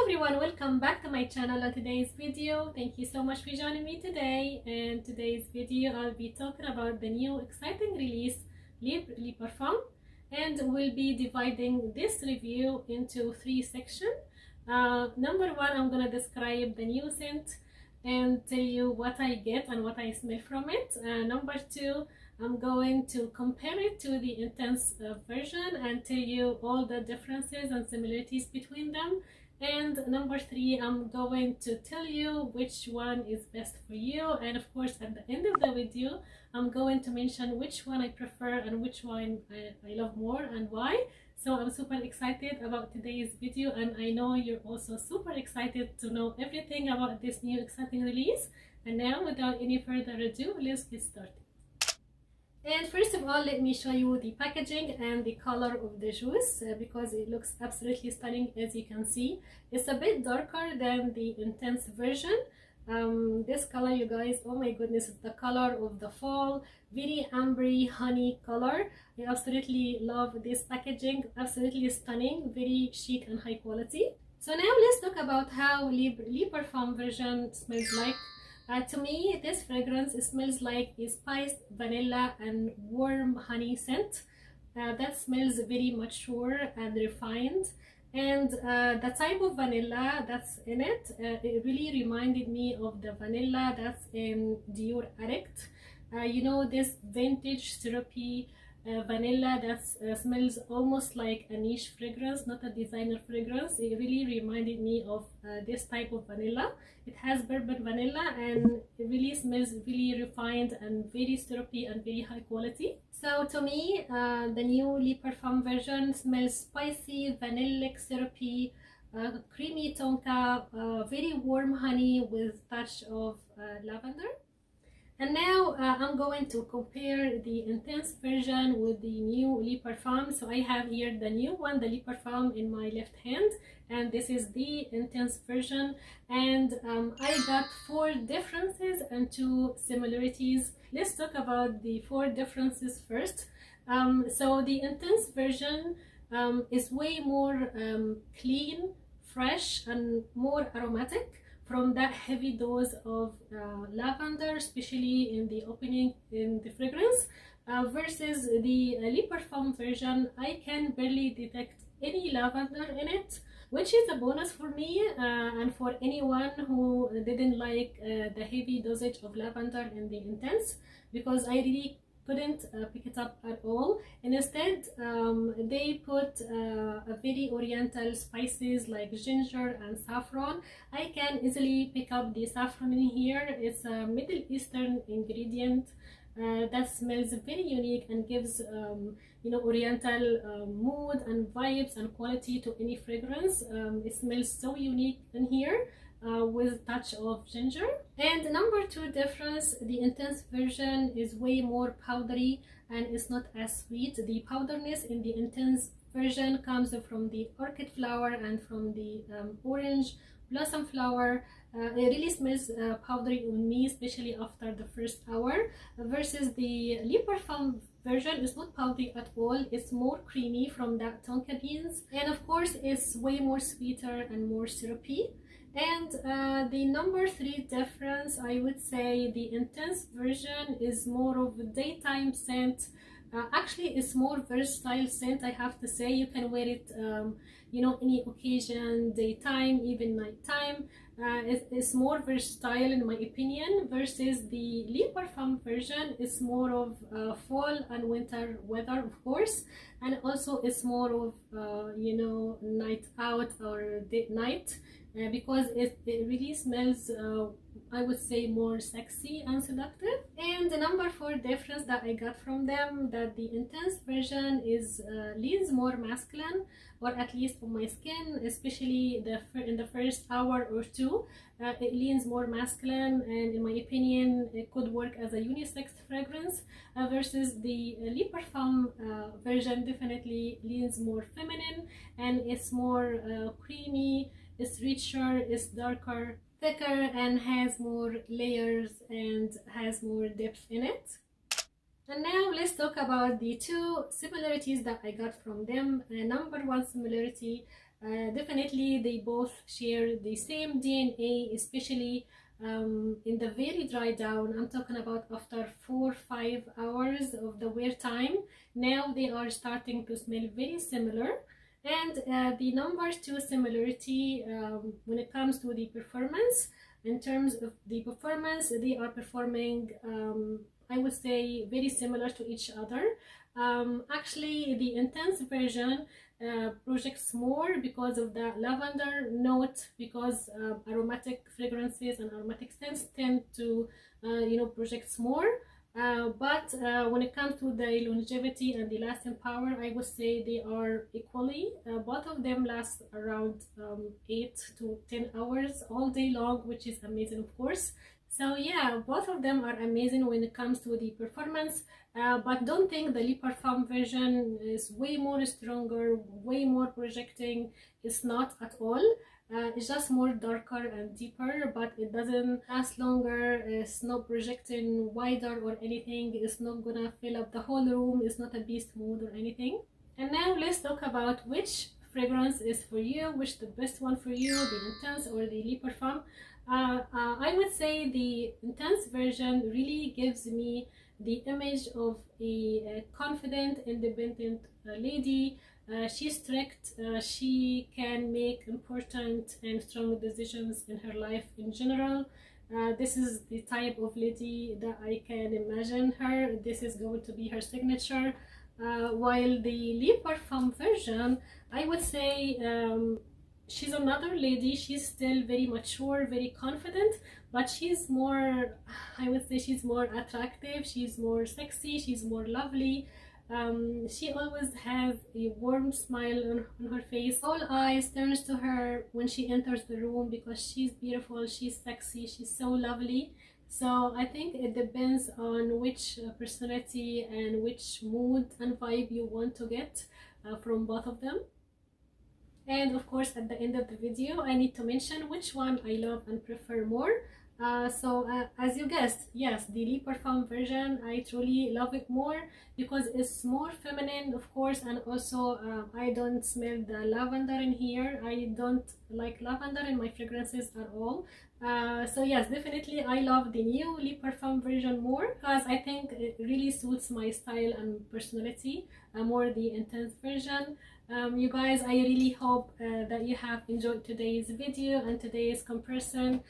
everyone, welcome back to my channel. On today's video, thank you so much for joining me today. In today's video, I'll be talking about the new exciting release, Libre Le Parfum, and we'll be dividing this review into three sections. Number one, I'm gonna describe the new scent and tell you what I get and what I smell from it. Number two, I'm going to compare it to the intense version and tell you all the differences and similarities between them. And number three, I'm going to tell you which one is best for you. And of course, at the end of the video, I'm going to mention which one I prefer and which one I love more and why. So I'm super excited about today's video, and I know you're also super excited to know everything about this new exciting release. And now, without any further ado, let's get started. And first of all, let me show you the packaging and the color of the juice because it looks absolutely stunning. As you can see, it's a bit darker than the intense version. This color, you guys, oh my goodness, it's the color of the fall, very ambery honey color. I absolutely love this packaging, absolutely stunning, very chic and high quality. So now let's talk about how Libre Le Parfum version smells like. To me, this fragrance smells like a spiced vanilla and warm honey scent that smells very mature and refined. And the type of vanilla that's in it, it really reminded me of the vanilla that's in Dior Addict. You know, this vintage syrupy vanilla that smells almost like a niche fragrance, not a designer fragrance. It really reminded me of this type of vanilla. It has bourbon vanilla and it really smells really refined and very syrupy and very high quality. So to me, the new Le Parfum version smells spicy, vanillic, syrupy, creamy tonka, very warm honey with touch of lavender. And now I'm going to compare the intense version with the new Le Parfum. So I have here the new one, the Le Parfum, in my left hand, and this is the intense version. And I got 4 differences and 2 similarities. Let's talk about the 4 differences first. So the intense version is way more clean, fresh, and more aromatic from that heavy dose of lavender, especially in the opening in the fragrance, versus the Le Parfum version. I can barely detect any lavender in it, which is a bonus for me and for anyone who didn't like the heavy dosage of lavender in the intense, because I really couldn't pick it up at all. And instead they put a very oriental spices like ginger and saffron. I can easily pick up the saffron in here. It's a Middle Eastern ingredient that smells very unique and gives you know, oriental mood and vibes and quality to any fragrance. It smells so unique in here with a touch of ginger. And number 2 difference, the intense version is way more powdery and it's not as sweet. The powderness in the intense version comes from the orchid flower and from the orange blossom flower. It really smells powdery on me, especially after the first hour, versus the Le Parfum version is not powdery at all. It's more creamy from that tonka beans, and of course it's way more sweeter and more syrupy. And the number 3 difference, I would say the intense version is more of a daytime scent. Actually, it's more versatile scent, I have to say. You can wear it you know, any occasion, daytime, even nighttime. It's more versatile in my opinion, versus the Le Parfum version is more of fall and winter weather, of course, and also it's more of you know, night out or night, because it really smells I would say more sexy and seductive. And the number 4 difference that I got from them, that the intense version is leans more masculine, or at least on my skin, especially in the first hour or 2, it leans more masculine, and in my opinion it could work as a unisex fragrance, versus the Le Parfum version definitely leans more feminine, and it's more creamy, it's richer, it's darker, thicker, and has more layers and has more depth in it. And now let's talk about the 2 similarities that I got from them. Number 1 similarity, Definitely they both share the same DNA, especially in the very dry down. I'm talking about after 4-5 hours of the wear time. Now they are starting to smell very similar. And the number two similarity when it comes to the performance, in terms of the performance, they are performing, I would say, very similar to each other. Actually, the intense version projects more because of the lavender note, because aromatic fragrances and aromatic scents tend to, project more. But when it comes to the longevity and the lasting power, I would say they are equally. Both of them last around 8 to 10 hours all day long, which is amazing, of course. So yeah, both of them are amazing when it comes to the performance, but don't think the Le Parfum version is way more stronger, way more projecting. It's not at all. It's just more darker and deeper, but it doesn't last longer. It's not projecting wider or anything. It's not gonna fill up the whole room. It's not a beast mode or anything. And now let's talk about which fragrance is for you, which the best one for you, the Intense or the Le Parfum. I would say the Intense version really gives me the image of a confident, independent lady. She's strict, she can make important and strong decisions in her life in general. This is the type of lady that I can imagine her. This is going to be her signature. While the Le Parfum version, I would say she's another lady. She's still very mature, very confident, but she's more, I would say she's more attractive, she's more sexy, she's more lovely. She always has a warm smile on her face. All eyes turns to her when she enters the room because she's beautiful, she's sexy, she's so lovely. So I think it depends on which personality and which mood and vibe you want to get from both of them. And of course, at the end of the video, I need to mention which one I love and prefer more. As you guessed, yes, the Le Parfum version, I truly love it more because it's more feminine, of course, and also I don't smell the lavender in here. I don't like lavender in my fragrances at all. So yes, definitely I love the new Le Parfum version more because I think it really suits my style and personality more the Intense version. You guys, I really hope that you have enjoyed today's video and today's comparison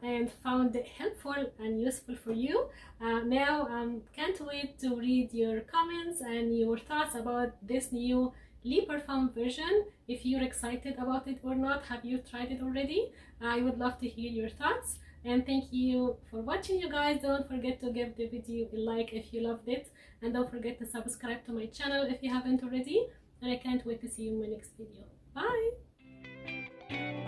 and found it helpful and useful for you. Now can't wait to read your comments and your thoughts about this new Le Parfum version. If you're excited about it or not, have you tried it already? I would love to hear your thoughts. And thank you for watching, you guys. Don't forget to give the video a like if you loved it, and don't forget to subscribe to my channel if you haven't already. And I can't wait to see you in my next video. Bye!